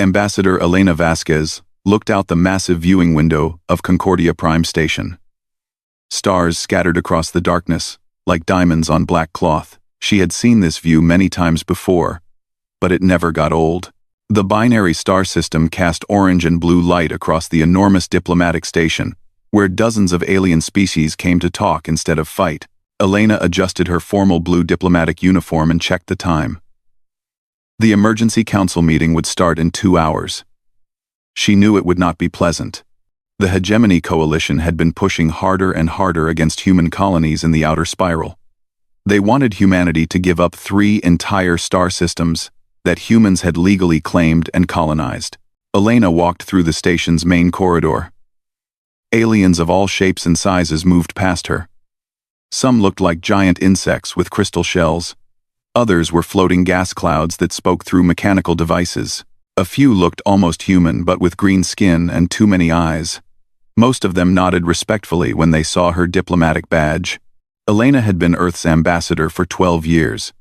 Ambassador Elena Vasquez looked out the massive viewing window of Concordia Prime Station. Stars scattered across the darkness, like diamonds on black cloth. She had seen this view many times before, but it never got old. The binary star system cast orange and blue light across the enormous diplomatic station, where dozens of alien species came to talk instead of fight. Elena adjusted her formal blue diplomatic uniform and checked the time. The emergency council meeting would start in 2 hours. She knew it would not be pleasant. The Hegemony Coalition had been pushing harder and harder against human colonies in the outer spiral. They wanted humanity to give up 3 entire star systems that humans had legally claimed and colonized. Elena walked through the station's main corridor. Aliens of all shapes and sizes moved past her. Some looked like giant insects with crystal shells. Others were floating gas clouds that spoke through mechanical devices. A few looked almost human but with green skin and too many eyes. Most of them nodded respectfully when they saw her diplomatic badge. Elena had been Earth's ambassador for 12 years.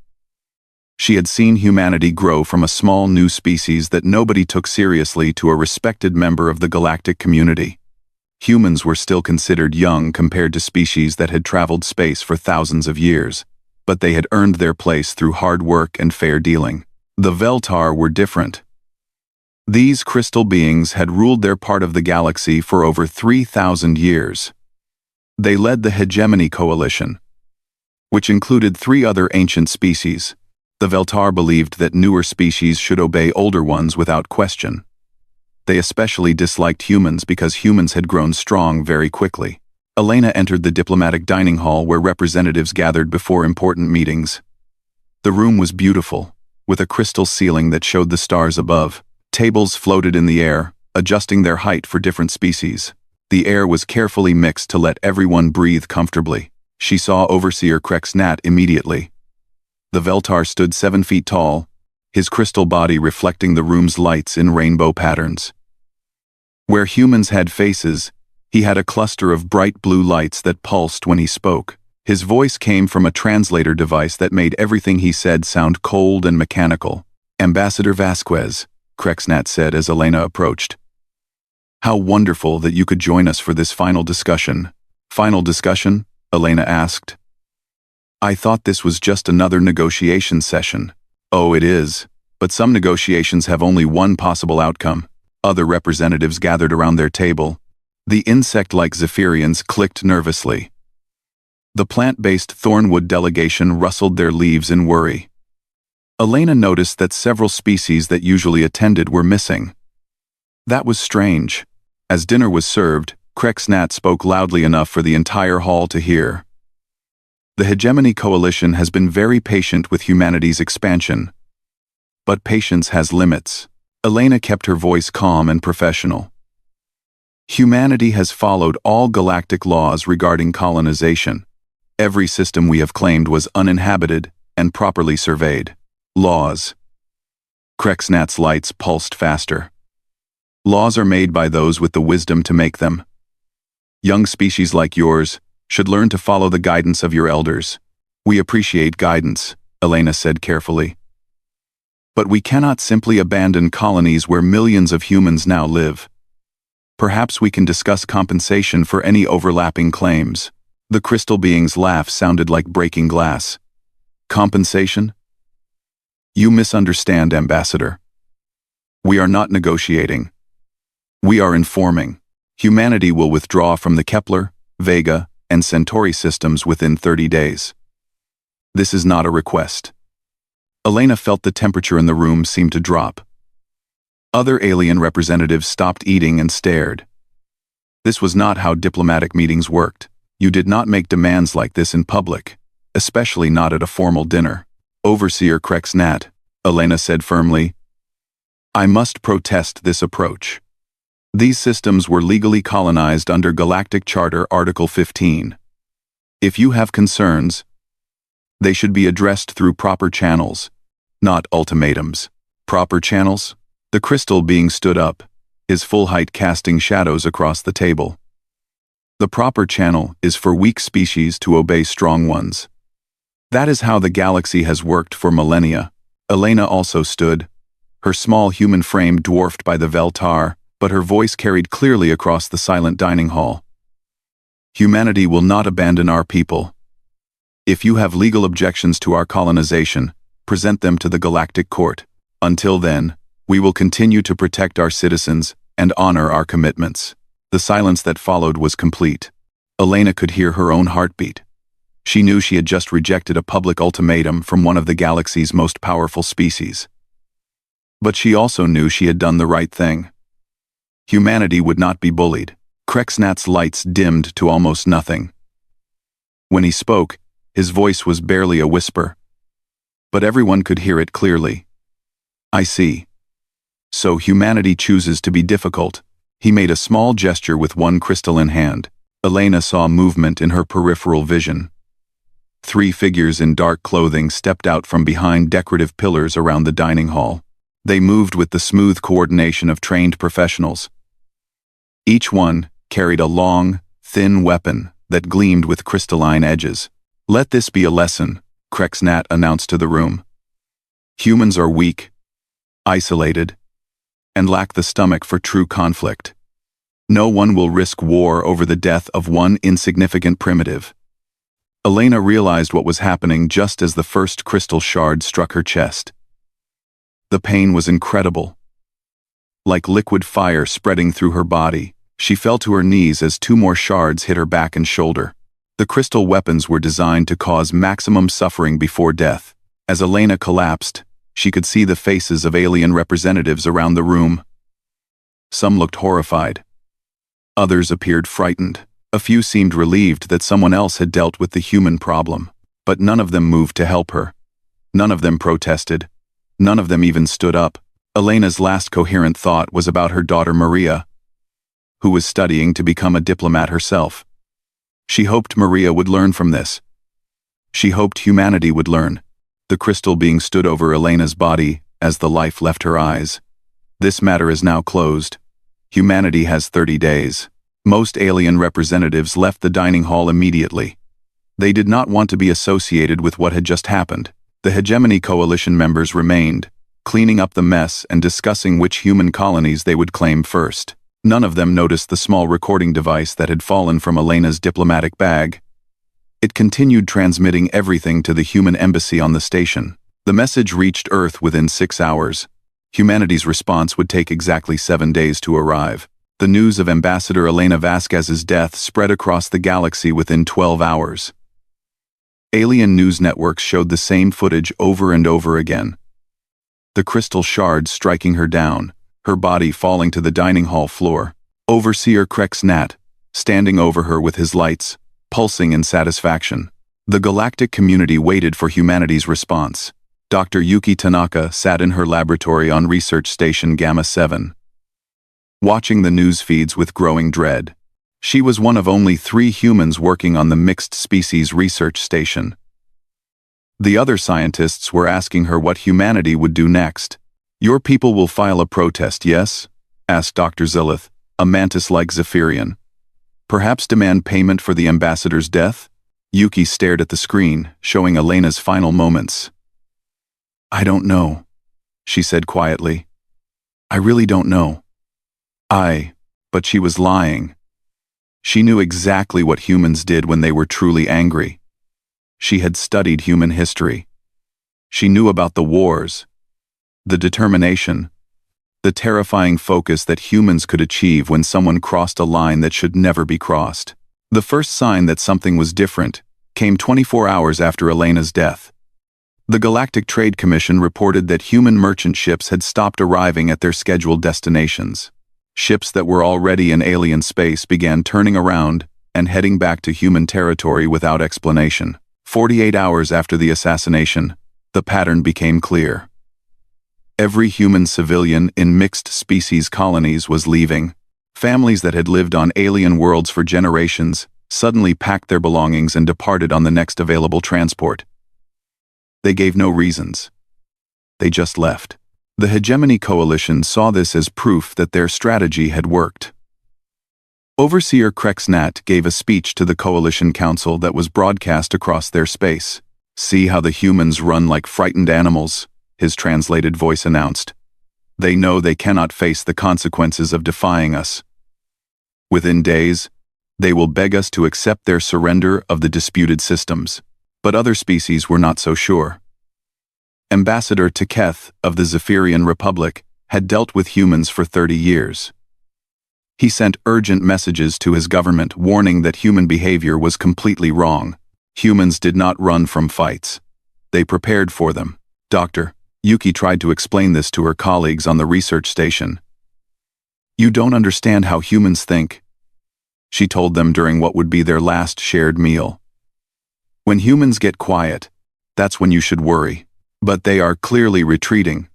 She had seen humanity grow from a small new species that nobody took seriously to a respected member of the galactic community. Humans were still considered young compared to species that had traveled space for thousands of years, but they had earned their place through hard work and fair dealing. The Veltar were different. These crystal beings had ruled their part of the galaxy for over 3,000 years. They led the Hegemony Coalition, which included 3 other ancient species. The Veltar believed that newer species should obey older ones without question. They especially disliked humans because humans had grown strong very quickly. Elena entered the diplomatic dining hall where representatives gathered before important meetings. The room was beautiful, with a crystal ceiling that showed the stars above. Tables floated in the air, adjusting their height for different species. The air was carefully mixed to let everyone breathe comfortably. She saw Overseer Krex Nat immediately. The Veltar stood 7 feet tall, his crystal body reflecting the room's lights in rainbow patterns. Where humans had faces, he had a cluster of bright blue lights that pulsed when he spoke. His voice came from a translator device that made everything he said sound cold and mechanical. "Ambassador Vasquez," Krex Nat said as Elena approached. "How wonderful that you could join us for this final discussion." "Final discussion?" Elena asked. "I thought this was just another negotiation session." "Oh, it is, but some negotiations have only one possible outcome." Other representatives gathered around their table. The insect-like Zephyrians clicked nervously. The plant-based Thornwood delegation rustled their leaves in worry. Elena noticed that several species that usually attended were missing. That was strange. As dinner was served, Krex Nat spoke loudly enough for the entire hall to hear. "The Hegemony Coalition has been very patient with humanity's expansion. But patience has limits." Elena kept her voice calm and professional. "Humanity has followed all galactic laws regarding colonization. Every system we have claimed was uninhabited and properly surveyed." "Laws." Krex Nat's lights pulsed faster. "Laws are made by those with the wisdom to make them. Young species like yours should learn to follow the guidance of your elders." "We appreciate guidance," Elena said carefully. "But we cannot simply abandon colonies where millions of humans now live. Perhaps we can discuss compensation for any overlapping claims." The crystal being's laugh sounded like breaking glass. "Compensation? You misunderstand, Ambassador. We are not negotiating. We are informing. Humanity will withdraw from the Kepler, Vega, and Centauri systems within 30 days. This is not a request." Elena felt the temperature in the room seem to drop. Other alien representatives stopped eating and stared. This was not how diplomatic meetings worked. You did not make demands like this in public, especially not at a formal dinner. "Overseer Krex Nat," Elena said firmly, "I must protest this approach. These systems were legally colonized under Galactic Charter Article 15. If you have concerns, they should be addressed through proper channels, not ultimatums." "Proper channels?" The crystal being stood up, his full height casting shadows across the table. "The proper channel is for weak species to obey strong ones. That is how the galaxy has worked for millennia." Elena also stood, her small human frame dwarfed by the Veltar, but her voice carried clearly across the silent dining hall. Humanity will not abandon our people. If you have legal objections to our colonization, present them to the Galactic Court. Until then, we will continue to protect our citizens and honor our commitments. The silence that followed was complete. Elena could hear her own heartbeat. She knew she had just rejected a public ultimatum from one of the galaxy's most powerful species. But she also knew she had done the right thing. Humanity would not be bullied. Krexnat's lights dimmed to almost nothing. When he spoke, his voice was barely a whisper. But everyone could hear it clearly. I see. So humanity chooses to be difficult. He made a small gesture with one crystalline hand. Elena saw movement in her peripheral vision. 3 figures in dark clothing stepped out from behind decorative pillars around the dining hall. They moved with the smooth coordination of trained professionals. Each one carried a long, thin weapon that gleamed with crystalline edges. Let this be a lesson, Krexnat announced to the room. Humans are weak, isolated, and lack the stomach for true conflict. No one will risk war over the death of one insignificant primitive. Elena realized what was happening just as the first crystal shard struck her chest. The pain was incredible. Like liquid fire spreading through her body, she fell to her knees as 2 more shards hit her back and shoulder. The crystal weapons were designed to cause maximum suffering before death. As Elena collapsed, she could see the faces of alien representatives around the room. Some looked horrified. Others appeared frightened. A few seemed relieved that someone else had dealt with the human problem. But none of them moved to help her. None of them protested. None of them even stood up. Elena's last coherent thought was about her daughter Maria, who was studying to become a diplomat herself. She hoped Maria would learn from this. She hoped humanity would learn. The crystal being stood over Elena's body as the life left her eyes. This matter is now closed. Humanity has 30 days. Most alien representatives left the dining hall immediately. They did not want to be associated with what had just happened. The Hegemony Coalition members remained, cleaning up the mess and discussing which human colonies they would claim first. None of them noticed the small recording device that had fallen from Elena's diplomatic bag. It continued transmitting everything to the human embassy on the station. The message reached Earth within 6 hours. Humanity's response would take exactly 7 days to arrive. The news of Ambassador Elena Vasquez's death spread across the galaxy within 12 hours. Alien news networks showed the same footage over and over again. The crystal shards striking her down, her body falling to the dining hall floor. Overseer Krexnat, standing over her with his lights, pulsing in satisfaction. The galactic community waited for humanity's response. Dr. Yuki Tanaka sat in her laboratory on Research Station Gamma 7. Watching the news feeds with growing dread. She was one of only 3 humans working on the Mixed Species Research Station. The other scientists were asking her what humanity would do next. Your people will file a protest, yes? Asked Dr. Zilith, a mantis-like Zephyrian. Perhaps demand payment for the ambassador's death? Yuki stared at the screen, showing Elena's final moments. I don't know, she said quietly. I really don't know. But she was lying. She knew exactly what humans did when they were truly angry. She had studied human history. She knew about the wars, the determination, the terrifying focus that humans could achieve when someone crossed a line that should never be crossed. The first sign that something was different came 24 hours after Elena's death. The Galactic Trade Commission reported that human merchant ships had stopped arriving at their scheduled destinations. Ships that were already in alien space began turning around and heading back to human territory without explanation. 48 hours after the assassination, the pattern became clear. Every human civilian in mixed species colonies was leaving. Families that had lived on alien worlds for generations suddenly packed their belongings and departed on the next available transport. They gave no reasons. They just left. The Hegemony Coalition saw this as proof that their strategy had worked. Overseer Krexnat gave a speech to the Coalition Council that was broadcast across their space. See how the humans run like frightened animals, his translated voice announced. They know they cannot face the consequences of defying us. Within days, they will beg us to accept their surrender of the disputed systems. But other species were not so sure. Ambassador Teketh of the Zephyrian Republic had dealt with humans for 30 years. He sent urgent messages to his government warning that human behavior was completely wrong. Humans did not run from fights. They prepared for them. Dr. Yuki tried to explain this to her colleagues on the research station. "You don't understand how humans think," she told them during what would be their last shared meal. "When humans get quiet, that's when you should worry. But they are clearly retreating,"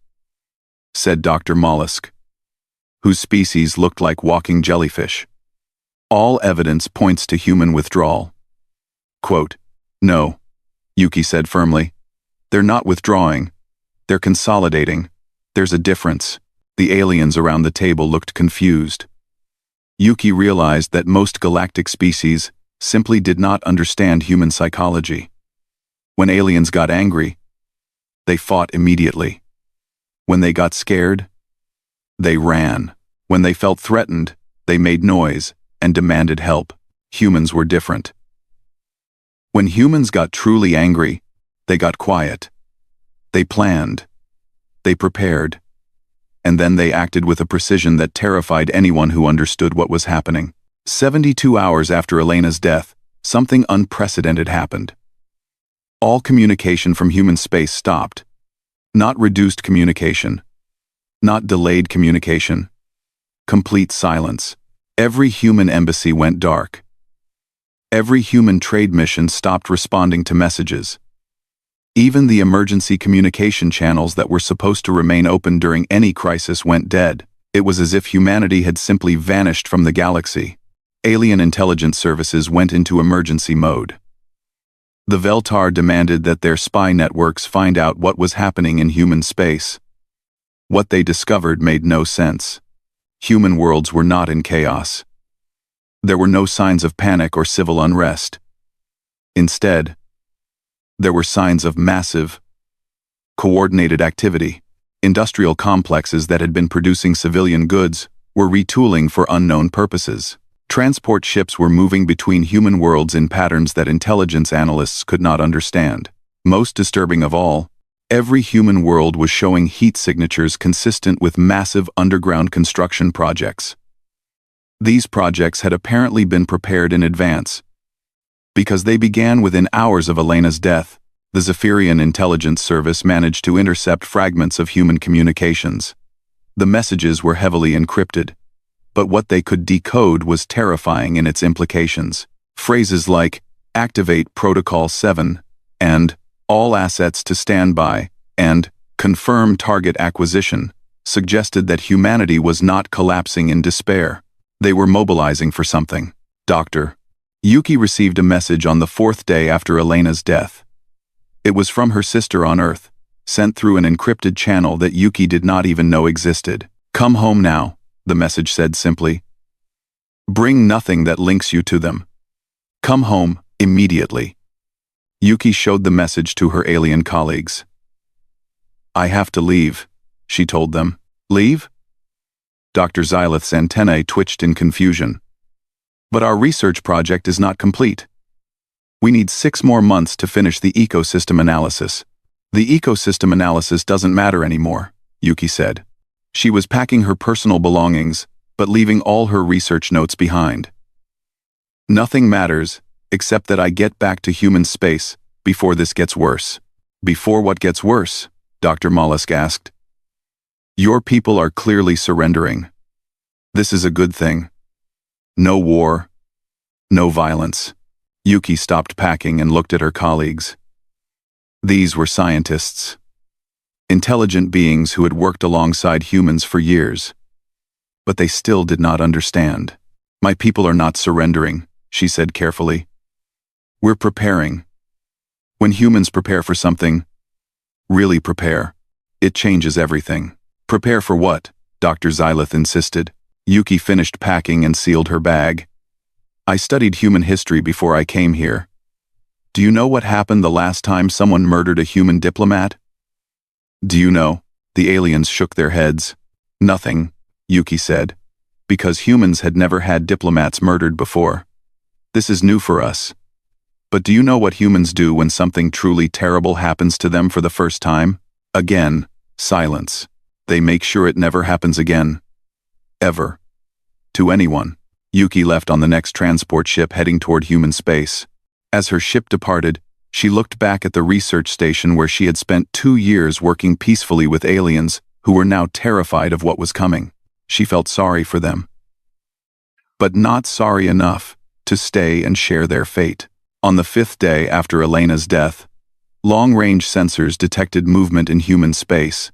said Dr. Mollusk, whose species looked like walking jellyfish. "All evidence points to human withdrawal." Quote, "No," Yuki said firmly. "They're not withdrawing. They're consolidating. There's a difference." The aliens around the table looked confused. Yuki realized that most galactic species simply did not understand human psychology. When aliens got angry, they fought immediately. When they got scared, they ran. When they felt threatened, they made noise and demanded help. Humans were different. When humans got truly angry, they got quiet. They planned. They prepared. And then they acted with a precision that terrified anyone who understood what was happening. 72 hours after Elena's death, something unprecedented happened. All communication from human space stopped. Not reduced communication. Not delayed communication. Complete silence. Every human embassy went dark. Every human trade mission stopped responding to messages. Even the emergency communication channels that were supposed to remain open during any crisis went dead. It was as if humanity had simply vanished from the galaxy. Alien intelligence services went into emergency mode. The Veltar demanded that their spy networks find out what was happening in human space. What they discovered made no sense. Human worlds were not in chaos. There were no signs of panic or civil unrest. Instead, there were signs of massive, coordinated activity. Industrial complexes that had been producing civilian goods were retooling for unknown purposes. Transport ships were moving between human worlds in patterns that intelligence analysts could not understand. Most disturbing of all, every human world was showing heat signatures consistent with massive underground construction projects. These projects had apparently been prepared in advance. Because they began within hours of Elena's death, the Zephyrian Intelligence Service managed to intercept fragments of human communications. The messages were heavily encrypted, but what they could decode was terrifying in its implications. Phrases like, "Activate Protocol 7", and "All assets to standby", and "Confirm target acquisition", suggested that humanity was not collapsing in despair. They were mobilizing for something. Dr. Yuki received a message on the 4th day after Elena's death. It was from her sister on Earth, sent through an encrypted channel that Yuki did not even know existed. "Come home now," the message said simply. "Bring nothing that links you to them. Come home immediately." Yuki showed the message to her alien colleagues. "I have to leave," she told them. "Leave?" Dr. Xylith's antennae twitched in confusion. "But our research project is not complete. We need 6 more months to finish the ecosystem analysis." "The ecosystem analysis doesn't matter anymore," Yuki said. She was packing her personal belongings, but leaving all her research notes behind. "Nothing matters, except that I get back to human space before this gets worse." "Before what gets worse?" Dr. Mollusk asked. "Your people are clearly surrendering. This is a good thing. No war, no violence." Yuki stopped packing and looked at her colleagues. These were scientists. Intelligent beings who had worked alongside humans for years. But they still did not understand. "My people are not surrendering," she said carefully. "We're preparing. When humans prepare for something, really prepare, it changes everything." "Prepare for what?" Dr. Xylith insisted. Yuki finished packing and sealed her bag. "I studied human history before I came here. Do you know what happened the last time someone murdered a human diplomat?" "Do you know?" The aliens shook their heads. Nothing, Yuki said, because humans had never had diplomats murdered before. This is new for us. But do you know what humans do when something truly terrible happens to them for the first time? Again, silence. They make sure it never happens again. Ever. To anyone. Yuki left on the next transport ship heading toward human space. As her ship departed, she looked back at the research station where she had spent 2 years working peacefully with aliens who were now terrified of what was coming. She felt sorry for them. But not sorry enough to stay and share their fate. On the 5th day after Elena's death, long-range sensors detected movement in human space.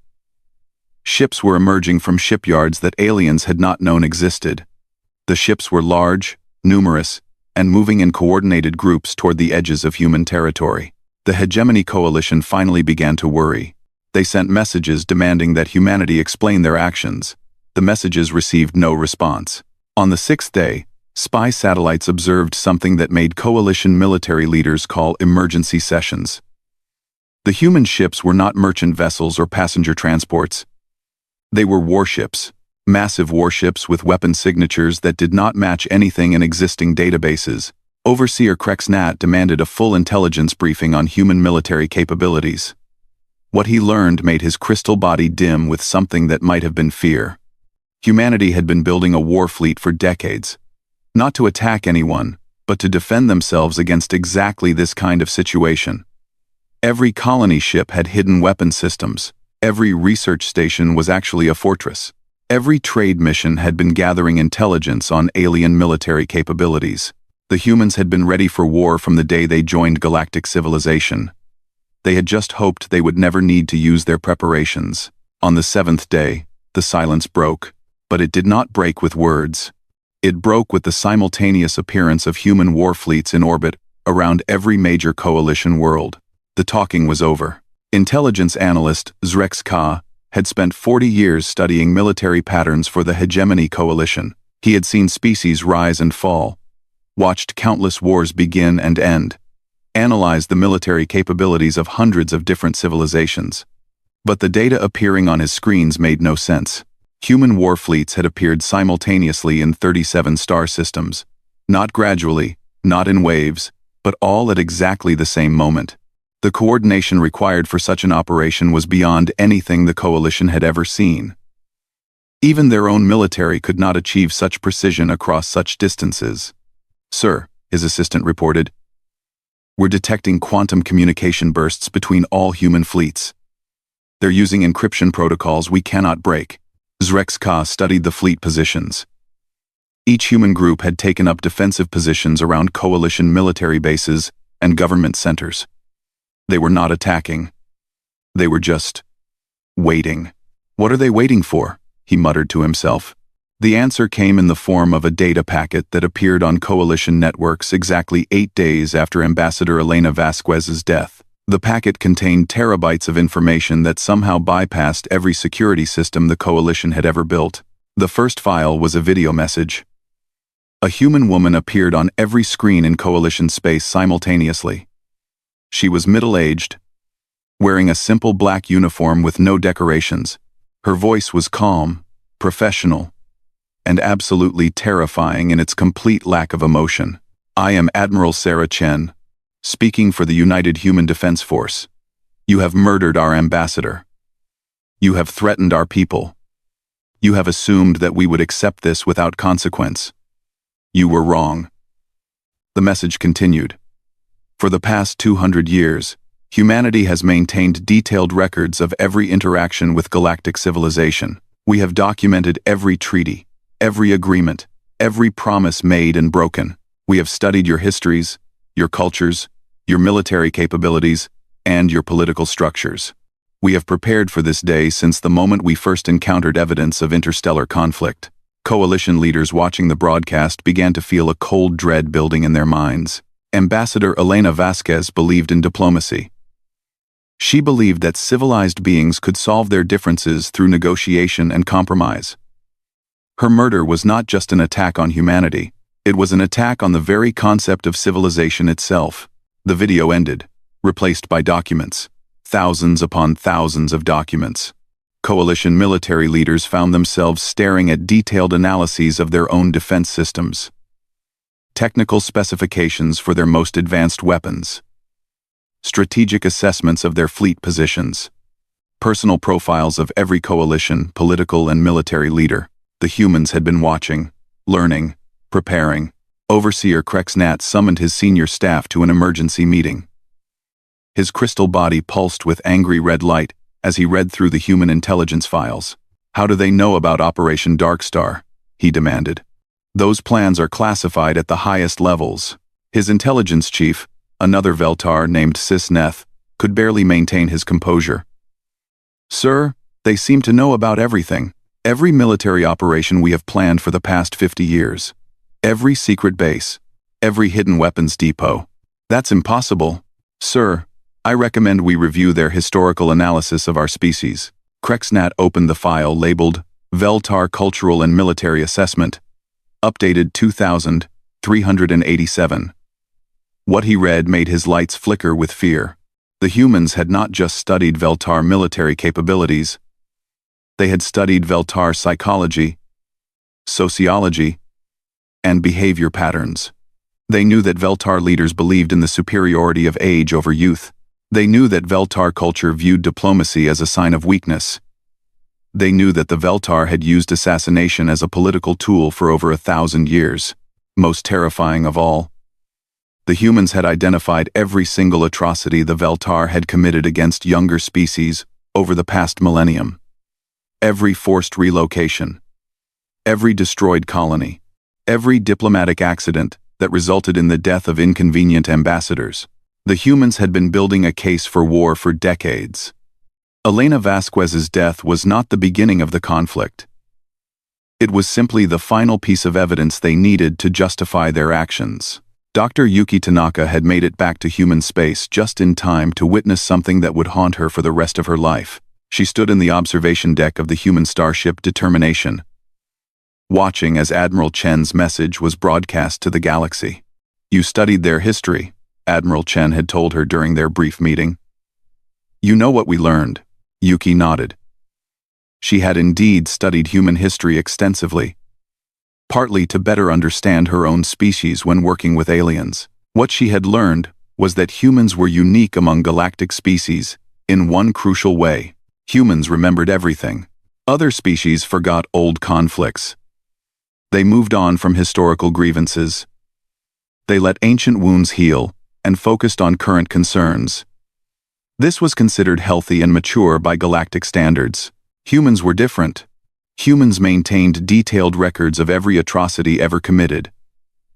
Ships were emerging from shipyards that aliens had not known existed. The ships were large, numerous, and moving in coordinated groups toward the edges of human territory. The Hegemony Coalition finally began to worry. They sent messages demanding that humanity explain their actions. The messages received no response. On the 6th day, spy satellites observed something that made coalition military leaders call emergency sessions. The human ships were not merchant vessels or passenger transports. They were warships, massive warships with weapon signatures that did not match anything in existing databases. Overseer Krexnat demanded a full intelligence briefing on human military capabilities. What he learned made his crystal body dim with something that might have been fear. Humanity had been building a war fleet for decades, not to attack anyone, but to defend themselves against exactly this kind of situation. Every colony ship had hidden weapon systems. Every research station was actually a fortress. Every trade mission had been gathering intelligence on alien military capabilities. The humans had been ready for war from the day they joined galactic civilization. They had just hoped they would never need to use their preparations. On the 7th day, the silence broke, but it did not break with words. It broke with the simultaneous appearance of human war fleets in orbit around every major coalition world. The talking was over. Intelligence analyst Zrex Ka had spent 40 years studying military patterns for the Hegemony Coalition. He had seen species rise and fall, watched countless wars begin and end, analyzed the military capabilities of hundreds of different civilizations. But the data appearing on his screens made no sense. Human war fleets had appeared simultaneously in 37 star systems, not gradually, not in waves, but all at exactly the same moment. The coordination required for such an operation was beyond anything the coalition had ever seen. Even their own military could not achieve such precision across such distances. "Sir," his assistant reported, "we're detecting quantum communication bursts between all human fleets. They're using encryption protocols we cannot break." Zrex Ka studied the fleet positions. Each human group had taken up defensive positions around coalition military bases and government centers. They were not attacking. They were just waiting. "What are they waiting for?" he muttered to himself. The answer came in the form of a data packet that appeared on coalition networks exactly 8 days after Ambassador Elena Vasquez's death. The packet contained terabytes of information that somehow bypassed every security system the coalition had ever built. The first file was a video message. A human woman appeared on every screen in coalition space simultaneously. She was middle-aged, wearing a simple black uniform with no decorations. Her voice was calm, professional, and absolutely terrifying in its complete lack of emotion. "I am Admiral Sarah Chen, speaking for the United Human Defense Force. You have murdered our ambassador. You have threatened our people. You have assumed that we would accept this without consequence. You were wrong." The message continued. "For the past 200 years, humanity has maintained detailed records of every interaction with galactic civilization. We have documented every treaty, every agreement, every promise made and broken. We have studied your histories, your cultures, your military capabilities, and your political structures. We have prepared for this day since the moment we first encountered evidence of interstellar conflict." Coalition leaders watching the broadcast began to feel a cold dread building in their minds. Ambassador Elena Vasquez believed in diplomacy. She believed that civilized beings could solve their differences through negotiation and compromise. Her murder was not just an attack on humanity, it was an attack on the very concept of civilization itself. The video ended, replaced by documents. Thousands upon thousands of documents. Coalition military leaders found themselves staring at detailed analyses of their own defense systems, technical specifications for their most advanced weapons, strategic assessments of their fleet positions, personal profiles of every coalition, political and military leader. The humans had been watching, learning, preparing. Overseer Krexnat summoned his senior staff to an emergency meeting. His crystal body pulsed with angry red light as he read through the human intelligence files. "How do they know about Operation Darkstar?" he demanded. "Those plans are classified at the highest levels." His intelligence chief, another Veltar named Cisneth, could barely maintain his composure. "Sir, they seem to know about everything. Every military operation we have planned for the past 50 years. Every secret base. Every hidden weapons depot. That's impossible. Sir, I recommend we review their historical analysis of our species." Krexnat opened the file labeled Veltar Cultural and Military Assessment, updated 2387. What he read made his lights flicker with fear. The humans had not just studied Veltar military capabilities. They had studied Veltar psychology, sociology, and behavior patterns. They knew that Veltar leaders believed in the superiority of age over youth. They knew that Veltar culture viewed diplomacy as a sign of weakness. They knew that the Veltar had used assassination as a political tool for over 1,000 years. Most terrifying of all, the humans had identified every single atrocity the Veltar had committed against younger species over the past millennium. Every forced relocation, every destroyed colony, every diplomatic accident that resulted in the death of inconvenient ambassadors. The humans had been building a case for war for decades. Elena Vasquez's death was not the beginning of the conflict. It was simply the final piece of evidence they needed to justify their actions. Dr. Yuki Tanaka had made it back to human space just in time to witness something that would haunt her for the rest of her life. She stood in the observation deck of the human starship Determination, watching as Admiral Chen's message was broadcast to the galaxy. "You studied their history," Admiral Chen had told her during their brief meeting. "You know what we learned." Yuki nodded. She had indeed studied human history extensively, partly to better understand her own species when working with aliens. What she had learned was that humans were unique among galactic species in one crucial way. Humans remembered everything. Other species forgot old conflicts. They moved on from historical grievances. They let ancient wounds heal and focused on current concerns. This was considered healthy and mature by galactic standards. Humans were different. Humans maintained detailed records of every atrocity ever committed.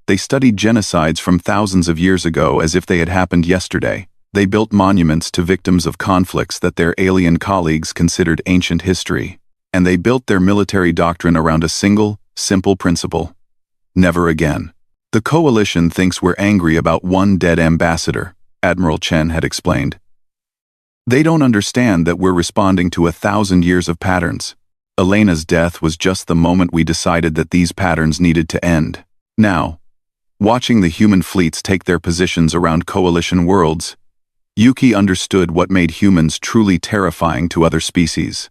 They studied genocides from thousands of years ago as if they had happened yesterday. They built monuments to victims of conflicts that their alien colleagues considered ancient history. And they built their military doctrine around a single, simple principle: never again. "The Coalition thinks we're angry about one dead ambassador," Admiral Chen had explained. "They don't understand that we're responding to 1,000 years of patterns. Elena's death was just the moment we decided that these patterns needed to end. Now, watching the human fleets take their positions around Coalition worlds, Yuki understood what made humans truly terrifying to other species.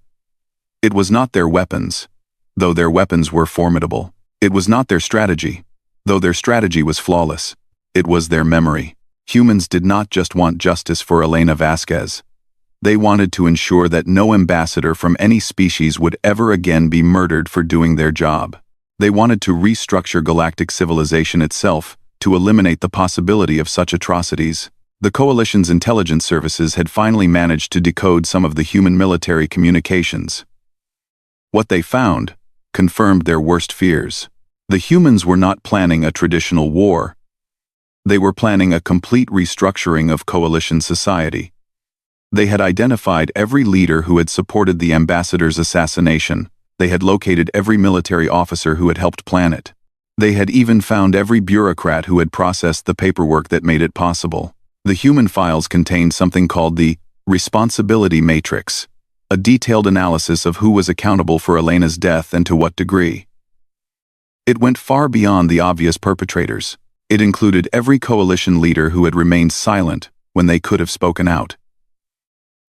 It was not their weapons, though their weapons were formidable. It was not their strategy, though their strategy was flawless. It was their memory. Humans did not just want justice for Elena Vasquez. They wanted to ensure that no ambassador from any species would ever again be murdered for doing their job. They wanted to restructure galactic civilization itself to eliminate the possibility of such atrocities. The Coalition's intelligence services had finally managed to decode some of the human military communications. What they found confirmed their worst fears. The humans were not planning a traditional war. They were planning a complete restructuring of Coalition society. They had identified every leader who had supported the ambassador's assassination. They had located every military officer who had helped plan it. They had even found every bureaucrat who had processed the paperwork that made it possible. The human files contained something called the Responsibility Matrix, a detailed analysis of who was accountable for Elena's death and to what degree. It went far beyond the obvious perpetrators. It included every Coalition leader who had remained silent when they could have spoken out.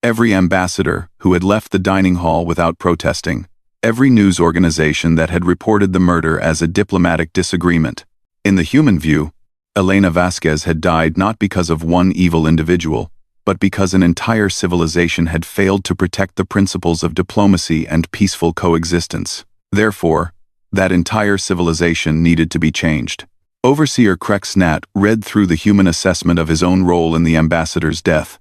Every ambassador who had left the dining hall without protesting. Every news organization that had reported the murder as a diplomatic disagreement. In the human view, Elena Vasquez had died not because of one evil individual, but because an entire civilization had failed to protect the principles of diplomacy and peaceful coexistence. Therefore, that entire civilization needed to be changed. Overseer Krexnat read through the human assessment of his own role in the ambassador's death.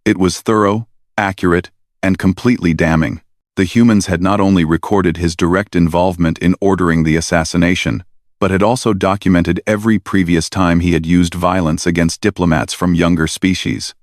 It was thorough, accurate, and completely damning. The humans had not only recorded his direct involvement in ordering the assassination, but had also documented every previous time he had used violence against diplomats from younger species.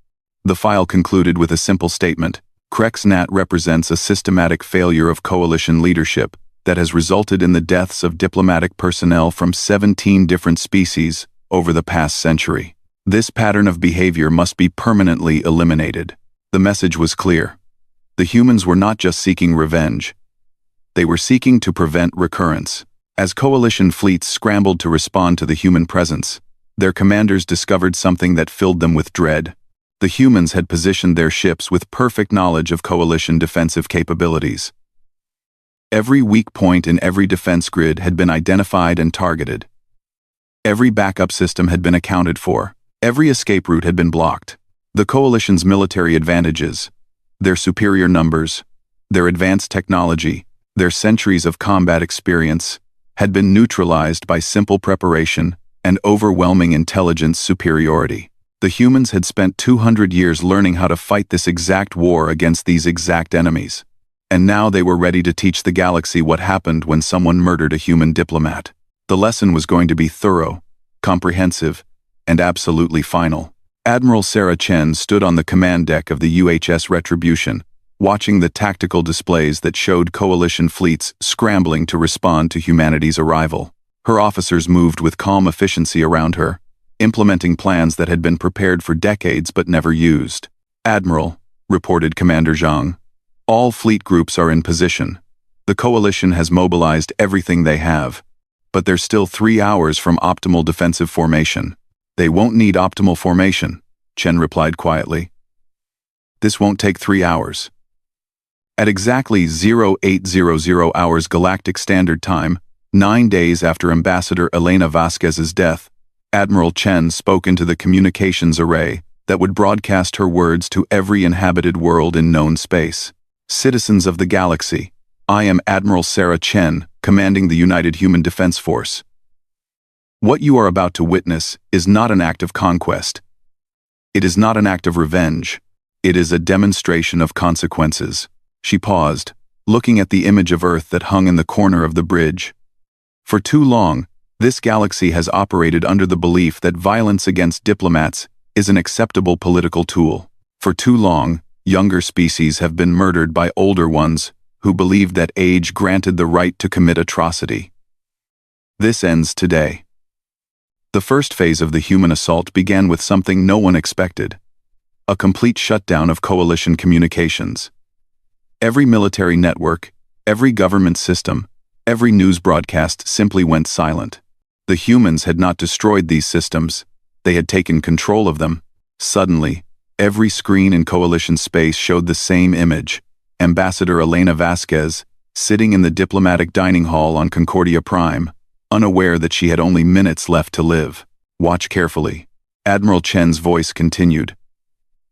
The file concluded with a simple statement: Krexnat represents a systematic failure of coalition leadership that has resulted in the deaths of diplomatic personnel from 17 different species over the past century. This pattern of behavior must be permanently eliminated. The message was clear. The humans were not just seeking revenge. They were seeking to prevent recurrence. As coalition fleets scrambled to respond to the human presence, their commanders discovered something that filled them with dread. The humans had positioned their ships with perfect knowledge of coalition defensive capabilities. Every weak point in every defense grid had been identified and targeted. Every backup system had been accounted for. Every escape route had been blocked. The coalition's military advantages, their superior numbers, their advanced technology, their centuries of combat experience, had been neutralized by simple preparation and overwhelming intelligence superiority. The humans had spent 200 years learning how to fight this exact war against these exact enemies. And now they were ready to teach the galaxy what happened when someone murdered a human diplomat. The lesson was going to be thorough, comprehensive, and absolutely final. Admiral Sarah Chen stood on the command deck of the UHS Retribution, watching the tactical displays that showed coalition fleets scrambling to respond to humanity's arrival. Her officers moved with calm efficiency around her, implementing plans that had been prepared for decades but never used. "Admiral," reported Commander Zhang, "all fleet groups are in position. The coalition has mobilized everything they have, but they're still 3 hours from optimal defensive formation." "They won't need optimal formation," Chen replied quietly. "This won't take 3 hours." At exactly 0800 hours Galactic Standard Time, 9 days after Ambassador Elena Vasquez's death, Admiral Chen spoke into the communications array that would broadcast her words to every inhabited world in known space. "Citizens of the galaxy, I am Admiral Sarah Chen, commanding the United Human Defense Force. What you are about to witness is not an act of conquest. It is not an act of revenge. It is a demonstration of consequences." She paused, looking at the image of Earth that hung in the corner of the bridge. For too long, this galaxy has operated under the belief that violence against diplomats is an acceptable political tool. For too long, younger species have been murdered by older ones who believed that age granted the right to commit atrocity. This ends today. The first phase of the human assault began with something no one expected: a complete shutdown of coalition communications. Every military network, every government system, every news broadcast simply went silent. The humans had not destroyed these systems, they had taken control of them. Suddenly, every screen in coalition space showed the same image: Ambassador Elena Vasquez, sitting in the diplomatic dining hall on Concordia Prime, unaware that she had only minutes left to live. "Watch carefully," Admiral Chen's voice continued.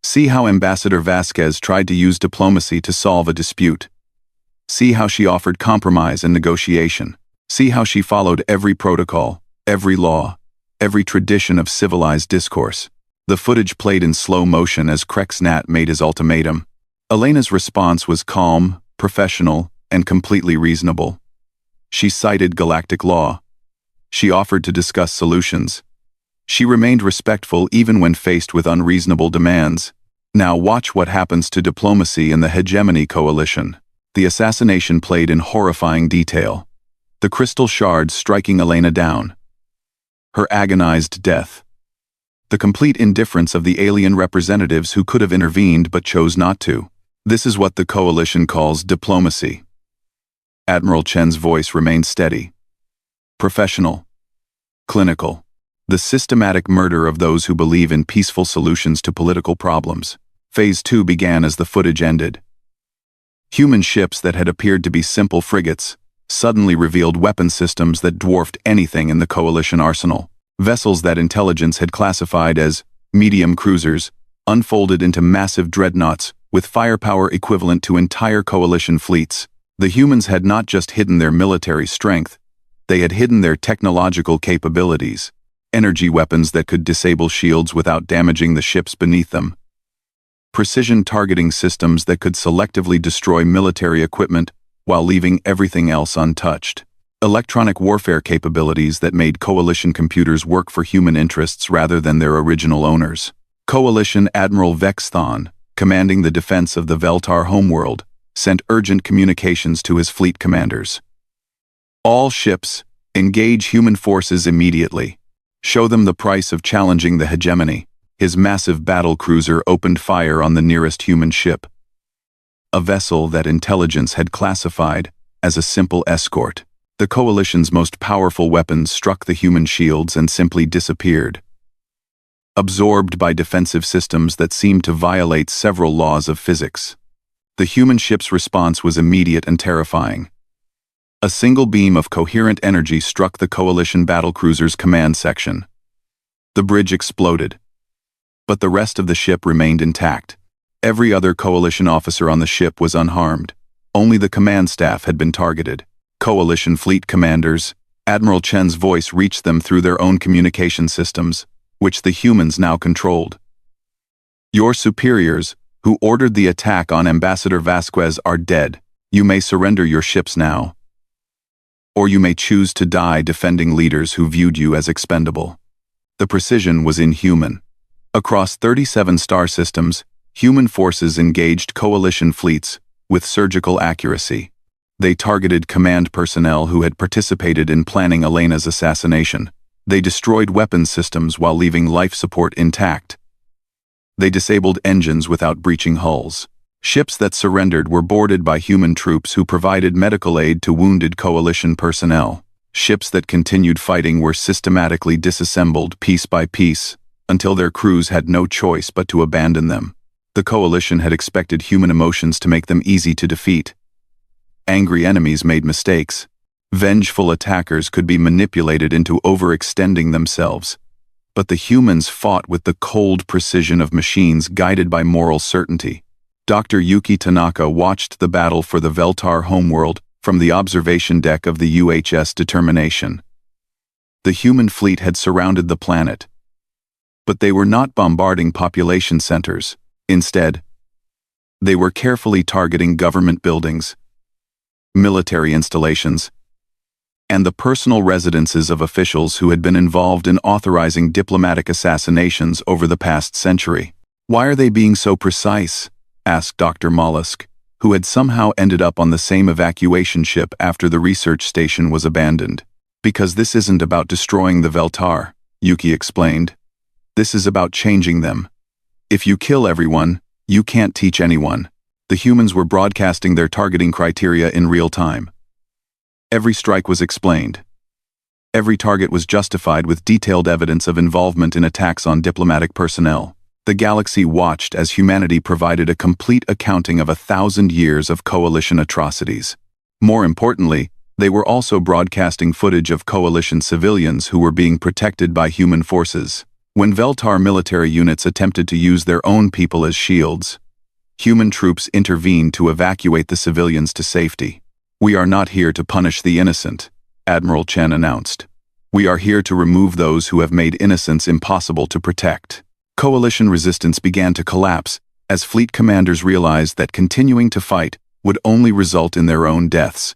"See how Ambassador Vasquez tried to use diplomacy to solve a dispute. See how she offered compromise and negotiation. See how she followed every protocol, every law, every tradition of civilized discourse." The footage played in slow motion as Krexnat made his ultimatum. Elena's response was calm, professional, and completely reasonable. She cited galactic law. She offered to discuss solutions. She remained respectful even when faced with unreasonable demands. Now watch what happens to diplomacy in the hegemony coalition. The assassination played in horrifying detail. The crystal shards striking Elena down. Her agonized death. The complete indifference of the alien representatives who could have intervened but chose not to. This is what the coalition calls diplomacy. Admiral Chen's voice remained steady. Professional. Clinical. The systematic murder of those who believe in peaceful solutions to political problems. Phase 2 began as the footage ended. Human ships that had appeared to be simple frigates suddenly revealed weapon systems that dwarfed anything in the Coalition arsenal. Vessels that intelligence had classified as medium cruisers unfolded into massive dreadnoughts with firepower equivalent to entire Coalition fleets. The humans had not just hidden their military strength, they had hidden their technological capabilities. Energy weapons that could disable shields without damaging the ships beneath them. Precision targeting systems that could selectively destroy military equipment while leaving everything else untouched. Electronic warfare capabilities that made Coalition computers work for human interests rather than their original owners. Coalition Admiral Vex Thon, commanding the defense of the Veltar homeworld, sent urgent communications to his fleet commanders. All ships, engage human forces immediately. Show them the price of challenging the hegemony. His massive battle cruiser opened fire on the nearest human ship. A vessel that intelligence had classified as a simple escort. The Coalition's most powerful weapons struck the human shields and simply disappeared, absorbed by defensive systems that seemed to violate several laws of physics. The human ship's response was immediate and terrifying. A single beam of coherent energy struck the Coalition battlecruiser's command section. The bridge exploded, but the rest of the ship remained intact. Every other Coalition officer on the ship was unharmed. Only the command staff had been targeted. Coalition fleet commanders, Admiral Chen's voice reached them through their own communication systems, which the humans now controlled. Your superiors, who ordered the attack on Ambassador Vasquez, are dead. You may surrender your ships now. Or you may choose to die defending leaders who viewed you as expendable. The precision was inhuman. Across 37 star systems, human forces engaged Coalition fleets with surgical accuracy. They targeted command personnel who had participated in planning Elena's assassination. They destroyed weapons systems while leaving life support intact. They disabled engines without breaching hulls. Ships that surrendered were boarded by human troops who provided medical aid to wounded Coalition personnel. Ships that continued fighting were systematically disassembled piece by piece until their crews had no choice but to abandon them. The Coalition had expected human emotions to make them easy to defeat. Angry enemies made mistakes. Vengeful attackers could be manipulated into overextending themselves. But the humans fought with the cold precision of machines guided by moral certainty. Dr. Yuki Tanaka watched the battle for the Veltar homeworld from the observation deck of the UHS Determination. The human fleet had surrounded the planet. But they were not bombarding population centers. Instead, they were carefully targeting government buildings, military installations, and the personal residences of officials who had been involved in authorizing diplomatic assassinations over the past century. "Why are they being so precise?" asked Dr. Mollusk, who had somehow ended up on the same evacuation ship after the research station was abandoned. "Because this isn't about destroying the Veltar," Yuki explained. "This is about changing them. If you kill everyone, you can't teach anyone." The humans were broadcasting their targeting criteria in real time. Every strike was explained. Every target was justified with detailed evidence of involvement in attacks on diplomatic personnel. The galaxy watched as humanity provided a complete accounting of 1,000 years of Coalition atrocities. More importantly, they were also broadcasting footage of Coalition civilians who were being protected by human forces. When Veltar military units attempted to use their own people as shields, human troops intervened to evacuate the civilians to safety. "We are not here to punish the innocent," Admiral Chen announced. "We are here to remove those who have made innocence impossible to protect." Coalition resistance began to collapse as fleet commanders realized that continuing to fight would only result in their own deaths.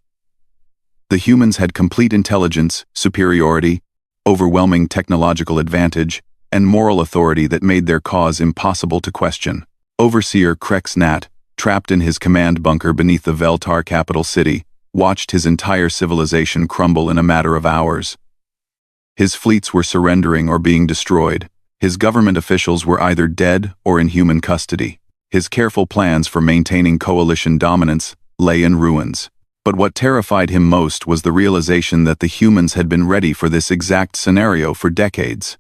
The humans had complete intelligence, superiority, overwhelming technological advantage, and moral authority that made their cause impossible to question. Overseer Krex Nat, trapped in his command bunker beneath the Veltar capital city, watched his entire civilization crumble in a matter of hours. His fleets were surrendering or being destroyed. His government officials were either dead or in human custody. His careful plans for maintaining Coalition dominance lay in ruins. But what terrified him most was the realization that the humans had been ready for this exact scenario for decades.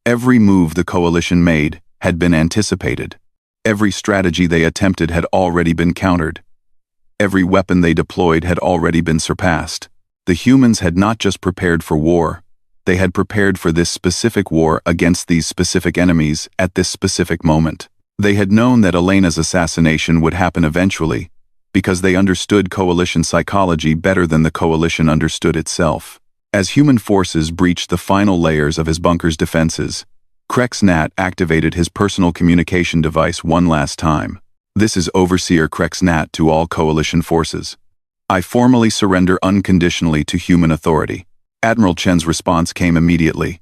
Every move the Coalition made had been anticipated. Every strategy they attempted had already been countered. Every weapon they deployed had already been surpassed. The humans had not just prepared for war, they had prepared for this specific war against these specific enemies at this specific moment. They had known that Elena's assassination would happen eventually, because they understood Coalition psychology better than the Coalition understood itself. As human forces breached the final layers of his bunker's defenses, Krex Nat activated his personal communication device one last time. "This is Overseer Krex Nat to all Coalition forces. I formally surrender unconditionally to human authority." Admiral Chen's response came immediately.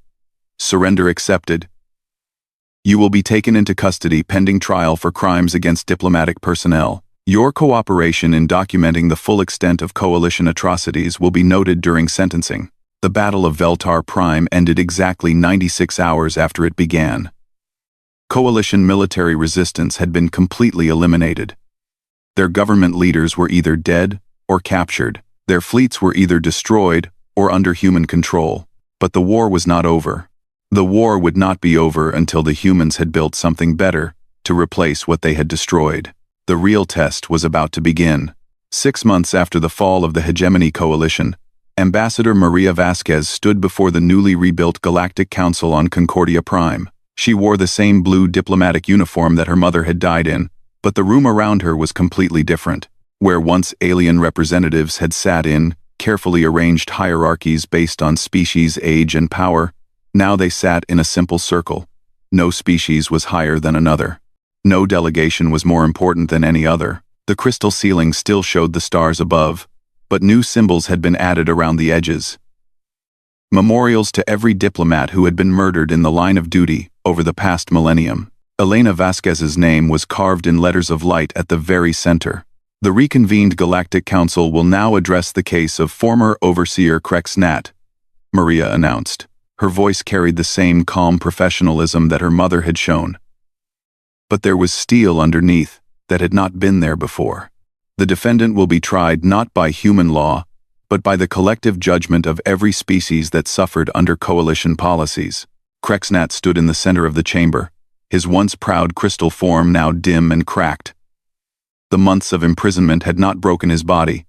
"Surrender accepted. You will be taken into custody pending trial for crimes against diplomatic personnel. Your cooperation in documenting the full extent of Coalition atrocities will be noted during sentencing." The Battle of Veltar Prime ended exactly 96 hours after it began. Coalition military resistance had been completely eliminated. Their government leaders were either dead or captured. Their fleets were either destroyed or under human control. But the war was not over. The war would not be over until the humans had built something better to replace what they had destroyed. The real test was about to begin. 6 months after the fall of the Hegemony Coalition, Ambassador Maria Vasquez stood before the newly rebuilt Galactic Council on Concordia Prime. She wore the same blue diplomatic uniform that her mother had died in, but the room around her was completely different. Where once alien representatives had sat in carefully arranged hierarchies based on species, age, and power, now they sat in a simple circle. No species was higher than another. No delegation was more important than any other. The crystal ceiling still showed the stars above, but new symbols had been added around the edges. Memorials to every diplomat who had been murdered in the line of duty over the past millennium. Elena Vasquez's name was carved in letters of light at the very center. The reconvened Galactic Council will now address the case of former Overseer Krex Nat, Maria announced. Her voice carried the same calm professionalism that her mother had shown. But there was steel underneath that had not been there before. The defendant will be tried not by human law, but by the collective judgment of every species that suffered under Coalition policies. Krex Nat stood in the center of the chamber, his once proud crystal form now dim and cracked. The months of imprisonment had not broken his body,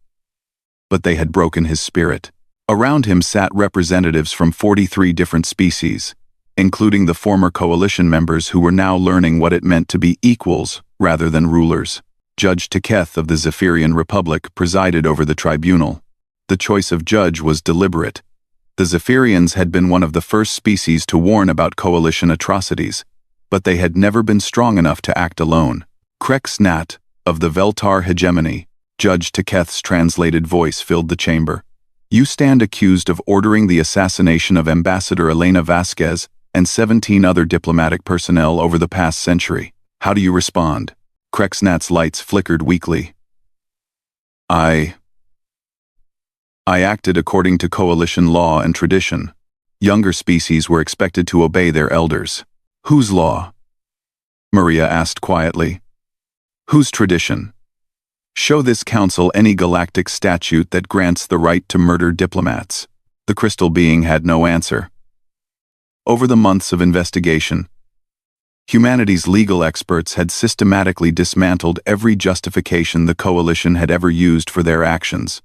but they had broken his spirit. Around him sat representatives from 43 different species, including the former Coalition members who were now learning what it meant to be equals rather than rulers. Judge Teketh of the Zephyrian Republic presided over the tribunal. The choice of judge was deliberate. The Zephyrians had been one of the first species to warn about Coalition atrocities, but they had never been strong enough to act alone. Krex Nat of the Veltar Hegemony, Judge Teketh's translated voice filled the chamber. You stand accused of ordering the assassination of Ambassador Elena Vasquez and 17 other diplomatic personnel over the past century. How do you respond? Krex Nat's lights flickered weakly. I acted according to Coalition law and tradition. Younger species were expected to obey their elders. Whose law? Maria asked quietly. Whose tradition? Show this council any galactic statute that grants the right to murder diplomats. The crystal being had no answer. Over the months of investigation, humanity's legal experts had systematically dismantled every justification the Coalition had ever used for their actions.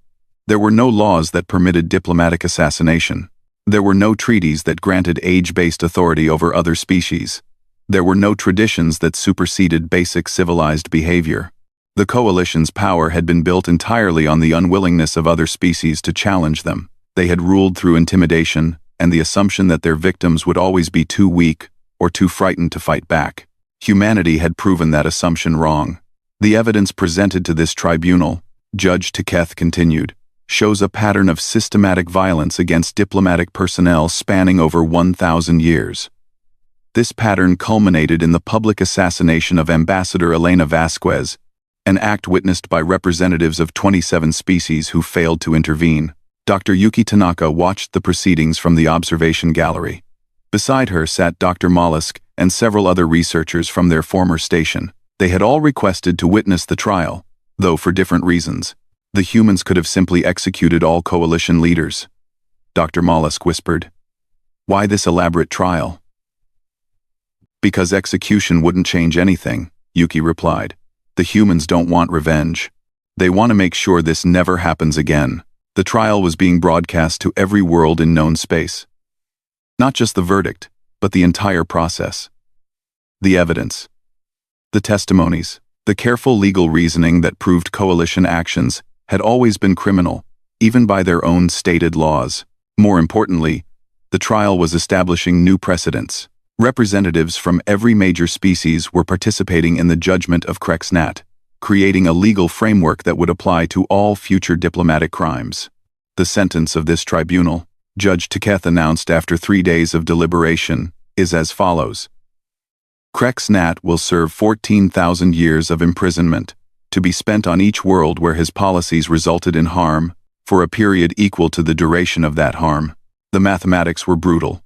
There were no laws that permitted diplomatic assassination. There were no treaties that granted age-based authority over other species. There were no traditions that superseded basic civilized behavior. The Coalition's power had been built entirely on the unwillingness of other species to challenge them. They had ruled through intimidation and the assumption that their victims would always be too weak or too frightened to fight back. Humanity had proven that assumption wrong. The evidence presented to this tribunal, Judge Teketh continued, shows a pattern of systematic violence against diplomatic personnel spanning over 1,000 years. This pattern culminated in the public assassination of Ambassador Elena Vasquez, an act witnessed by representatives of 27 species who failed to intervene. Dr. Yuki Tanaka watched the proceedings from the observation gallery. Beside her sat Dr. Mollusk and several other researchers from their former station. They had all requested to witness the trial, though for different reasons. The humans could have simply executed all Coalition leaders. Dr. Mollusk whispered. Why this elaborate trial? Because execution wouldn't change anything. Yuki replied. The humans don't want revenge. They want to make sure this never happens again. The trial was being broadcast to every world in known space. Not just the verdict, but the entire process. The evidence. The testimonies. The careful legal reasoning that proved coalition actions had always been criminal, even by their own stated laws. More importantly, the trial was establishing new precedents. Representatives from every major species were participating in the judgment of Krexnat, creating a legal framework that would apply to all future diplomatic crimes. The sentence of this tribunal, Judge Teketh announced after 3 days of deliberation, is as follows. Krexnat will serve 14,000 years of imprisonment, to be spent on each world where his policies resulted in harm, for a period equal to the duration of that harm. The mathematics were brutal.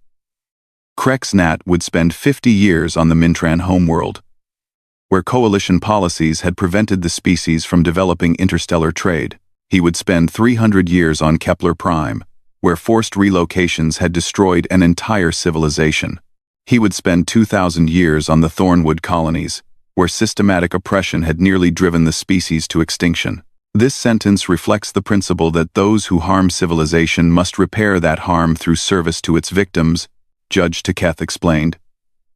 Krexnat would spend 50 years on the Mintran homeworld, where coalition policies had prevented the species from developing interstellar trade. He would spend 300 years on Kepler Prime, where forced relocations had destroyed an entire civilization. He would spend 2,000 years on the Thornwood colonies, where systematic oppression had nearly driven the species to extinction. This sentence reflects the principle that those who harm civilization must repair that harm through service to its victims, Judge Teketh explained.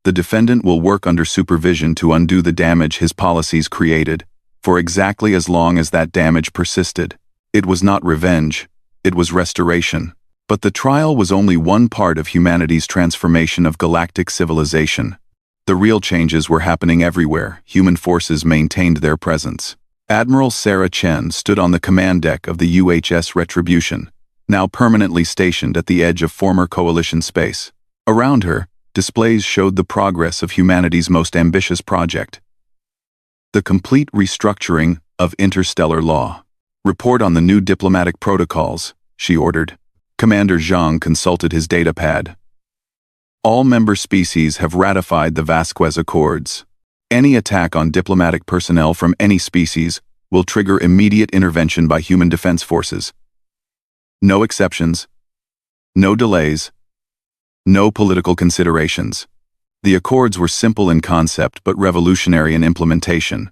The defendant will work under supervision to undo the damage his policies created, for exactly as long as that damage persisted. It was not revenge, it was restoration. But the trial was only one part of humanity's transformation of galactic civilization. The real changes were happening everywhere. Human forces maintained their presence. Admiral Sarah Chen stood on the command deck of the UHS Retribution, now permanently stationed at the edge of former coalition space. Around her, displays showed the progress of humanity's most ambitious project. The complete restructuring of interstellar law. Report on the new diplomatic protocols, she ordered. Commander Zhang consulted his datapad. All member species have ratified the Vasquez Accords. Any attack on diplomatic personnel from any species will trigger immediate intervention by human defense forces. No exceptions. No delays. No political considerations. The accords were simple in concept but revolutionary in implementation.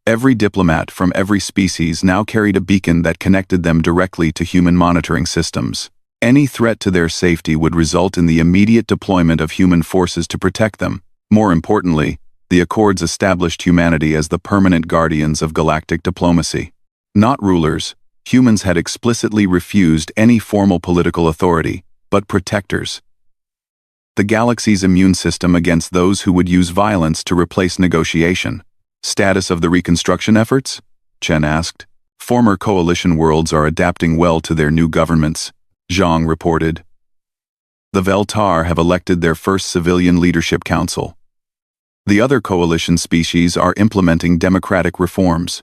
Every diplomat from every species now carried a beacon that connected them directly to human monitoring systems. Any threat to their safety would result in the immediate deployment of human forces to protect them. More importantly, the accords established humanity as the permanent guardians of galactic diplomacy. Not rulers, humans had explicitly refused any formal political authority, but protectors. The galaxy's immune system against those who would use violence to replace negotiation. Status of the reconstruction efforts? Chen asked. Former coalition worlds are adapting well to their new governments, Zhang reported. The Veltar have elected their first civilian leadership council. The other coalition species are implementing democratic reforms.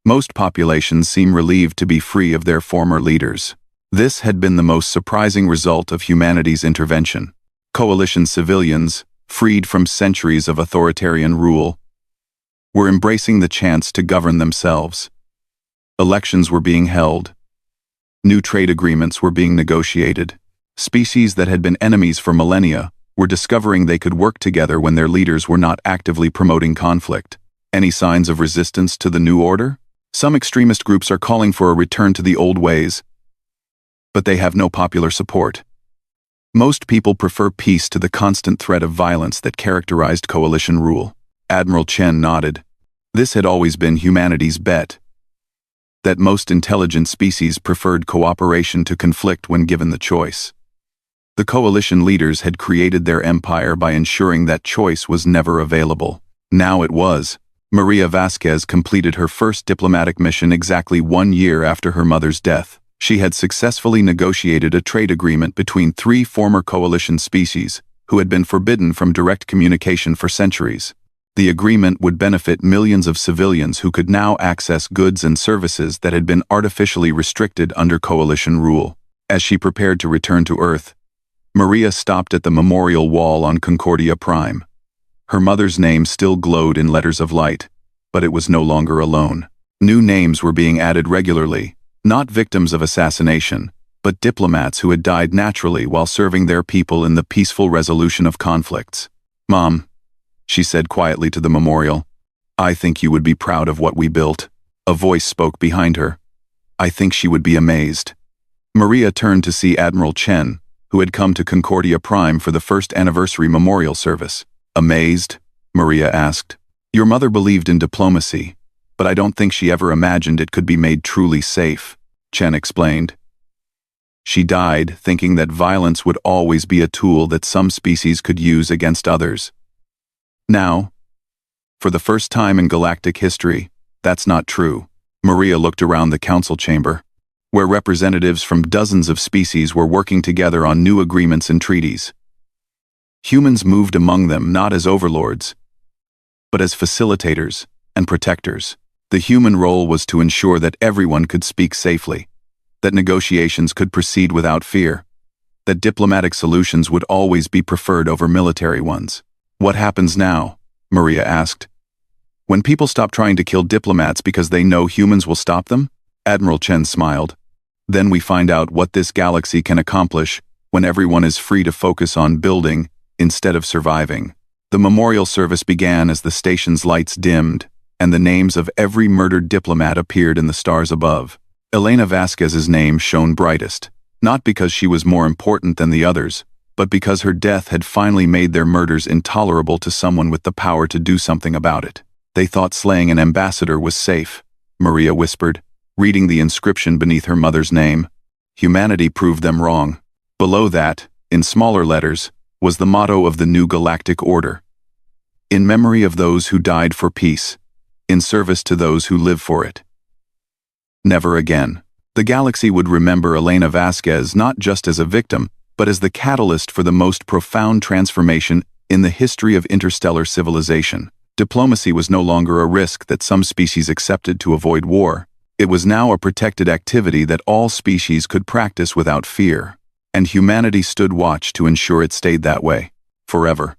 Most populations seem relieved to be free of their former leaders. This had been the most surprising result of humanity's intervention. Coalition civilians, freed from centuries of authoritarian rule, were embracing the chance to govern themselves. Elections were being held. New trade agreements were being negotiated. Species that had been enemies for millennia were discovering they could work together when their leaders were not actively promoting conflict. Any signs of resistance to the new order? Some extremist groups are calling for a return to the old ways, but they have no popular support. Most people prefer peace to the constant threat of violence that characterized coalition rule. Admiral Chen nodded. This had always been humanity's bet. That most intelligent species preferred cooperation to conflict when given the choice. The coalition leaders had created their empire by ensuring that choice was never available. Now it was. Maria Vasquez completed her first diplomatic mission exactly 1 year after her mother's death. She had successfully negotiated a trade agreement between 3 former coalition species, who had been forbidden from direct communication for centuries. The agreement would benefit millions of civilians who could now access goods and services that had been artificially restricted under coalition rule. As she prepared to return to Earth, Maria stopped at the memorial wall on Concordia Prime. Her mother's name still glowed in letters of light, but it was no longer alone. New names were being added regularly, not victims of assassination, but diplomats who had died naturally while serving their people in the peaceful resolution of conflicts. "Mom," she said quietly to the memorial, I think you would be proud of what we built. A voice spoke behind her. I think she would be amazed. Maria turned to see Admiral Chen, who had come to Concordia Prime for the first anniversary memorial service. Amazed? Maria asked. Your mother believed in diplomacy, but I don't think she ever imagined it could be made truly safe, Chen explained. She died thinking that violence would always be a tool that some species could use against others. Now, for the first time in galactic history, that's not true. Maria looked around the council chamber, where representatives from dozens of species were working together on new agreements and treaties. Humans moved among them not as overlords, but as facilitators and protectors. The human role was to ensure that everyone could speak safely, that negotiations could proceed without fear, that diplomatic solutions would always be preferred over military ones. What happens now? Maria asked. When people stop trying to kill diplomats because they know humans will stop them? Admiral Chen smiled. Then we find out what this galaxy can accomplish when everyone is free to focus on building instead of surviving. The memorial service began as the station's lights dimmed, and the names of every murdered diplomat appeared in the stars above. Elena Vasquez's name shone brightest, not because she was more important than the others, but because her death had finally made their murders intolerable to someone with the power to do something about it. They thought slaying an ambassador was safe, Maria whispered, reading the inscription beneath her mother's name. Humanity proved them wrong. Below that, in smaller letters, was the motto of the new galactic order. In memory of those who died for peace, in service to those who live for it. Never again. The galaxy would remember Elena Vasquez not just as a victim, but as the catalyst for the most profound transformation in the history of interstellar civilization. Diplomacy was no longer a risk that some species accepted to avoid war. It was now a protected activity that all species could practice without fear. And humanity stood watch to ensure it stayed that way. Forever.